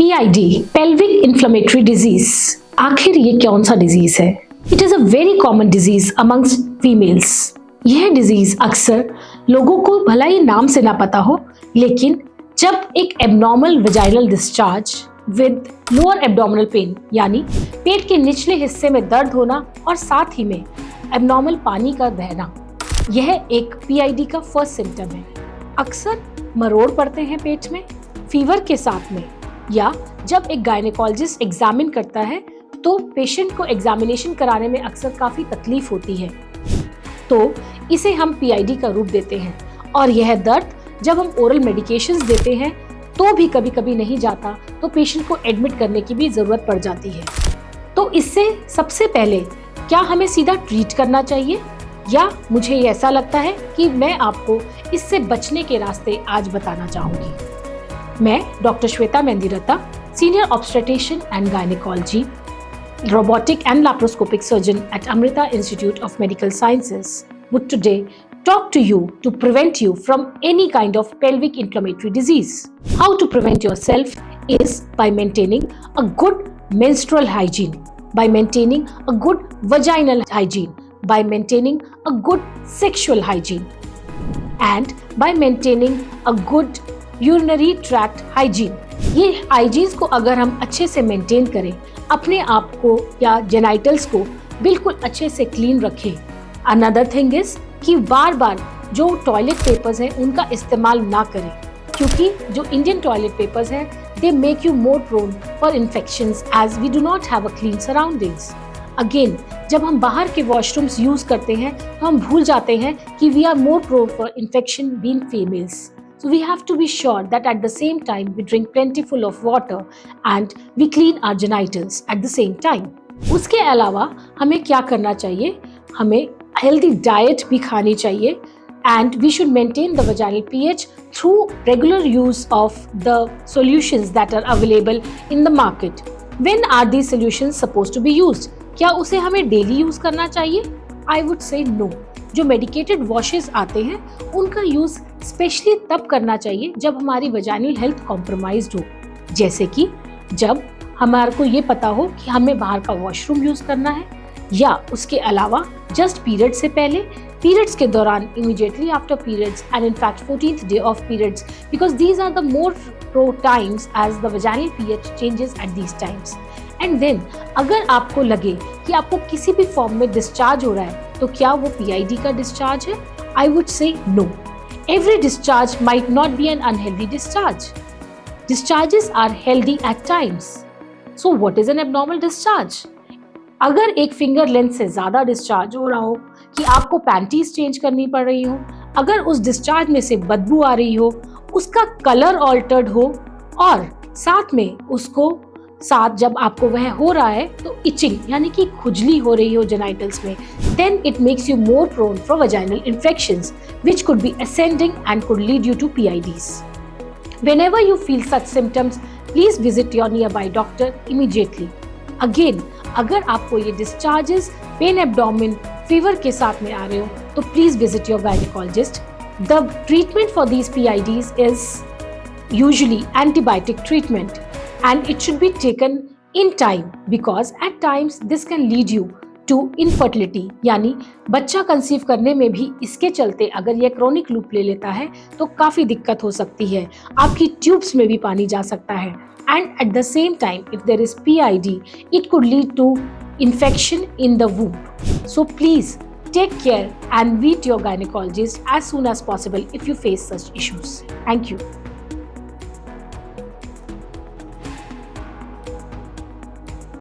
PID, pelvic inflammatory disease. आखिर ये कौन सा डिजीज है? It is a very common disease amongst females. यह डिजीज अक्सर लोगों को भला ही नाम से ना पता हो, लेकिन जब एक abnormal vaginal discharge with lower abdominal pain यानी पेट के निचले हिस्से में दर्द होना और साथ ही में एब्नॉर्मल पानी का बहना, यह एक PID का फर्स्ट सिम्टम है। अक्सर मरोड़ पड़ते हैं पेट में, फीवर के साथ में, या जब एक गायनेकोलॉजिस्ट एग्जामिन करता है तो पेशेंट को एग्जामिनेशन कराने में अक्सर काफ़ी तकलीफ होती है, तो इसे हम PID का रूप देते हैं। और यह दर्द जब हम ओरल मेडिकेशंस देते हैं तो भी कभी कभी नहीं जाता, तो पेशेंट को एडमिट करने की भी ज़रूरत पड़ जाती है। तो इससे सबसे पहले क्या हमें सीधा ट्रीट करना चाहिए, या मुझे ऐसा लगता है कि मैं आपको इससे बचने के रास्ते आज बताना चाहूँगी। मैं doctor Shweta Mehndiratta, senior obstetrician and gynaecology, robotic and laparoscopic surgeon at Amrita Institute of Medical Sciences, would today talk to you to prevent you from any kind of pelvic inflammatory disease. How to prevent yourself is by maintaining a good menstrual hygiene, by maintaining a good vaginal hygiene, by maintaining a good sexual hygiene, and by maintaining a good urinary tract hygiene. ये hygienes को अगर हम अच्छे से maintain करें, अपने आप को या जेनाइटल्स को बिल्कुल अच्छे से क्लीन रखें। अनदर थिंग इज कि बार बार जो टॉयलेट पेपर्स हैं उनका इस्तेमाल ना करें, क्योंकि जो इंडियन टॉयलेट पेपर्स हैं they make you more prone for infections as we do not have a clean surroundings. Again, जब हम बाहर के वॉशरूम्स यूज करते हैं तो हम भूल जाते हैं कि we are more prone for infection being females. So we have to be sure that at the same time we drink plentiful of water and we clean our genitals at the same time. उसके अलावा हमें क्या करना चाहिए? हमें healthy diet भी खानी चाहिए and we should maintain the vaginal pH through regular use of the solutions that are available in the market. When are these solutions supposed to be used? क्या उसे हमें daily use करना चाहिए? I would say no. जो medicated washes आते हैं उनका use specially तब करना चाहिए जब हमारी वजाइनल हेल्थ कॉम्प्रोमाइज्ड हो, जैसे कि जब हमारे को ये पता हो कि हमें बाहर का वॉशरूम यूज़ करना है, या उसके अलावा जस्ट पीरियड से पहले, पीरियड्स के दौरान, immediately after periods, and in fact 14th day of periods, because these are the more pro times as the vaginal pH changes at these times. And then अगर आपको लगे कि आपको किसी भी फॉर्म में डिस्चार्ज हो रहा है, तो क्या वो PID का डिस्चार्ज है? I would say no. Every discharge might not be an unhealthy discharge. Discharges are healthy at times. So what is an abnormal discharge? अगर एक फिंगर लेंथ से ज़्यादा डिस्चार्ज हो रहा हो, कि आपको पैंटीज चेंज करनी पड़ रही हो, अगर उस डिस्चार्ज में से बदबू आ रही हो, उसका कलर ऑल्टर्ड हो, और साथ में उसको साथ जब आपको वह हो रहा है तो इचिंग यानी कि खुजली हो रही हो जेनाइटल्स में, then it makes you more prone for vaginal infections which could be ascending and could lead you to PIDs. Whenever you feel such symptoms, please visit your nearby doctor immediately. Again, अगर आपको ये discharges, pain abdomen, fever के साथ में आ रहे हो, तो please visit your gynecologist. The treatment for these PIDs is usually antibiotic treatment. And it should be taken in time, because at times this can lead you to infertility, यानी बच्चा conceive करने में भी इसके चलते अगर ये क्रोनिक लूप ले लेता है तो काफ़ी दिक्कत हो सकती है, आपकी ट्यूब्स में भी पानी जा सकता है. And at the same time if there is PID, it could lead to infection in the womb. So please take care and meet your gynecologist as soon as possible if you face such issues. Thank you.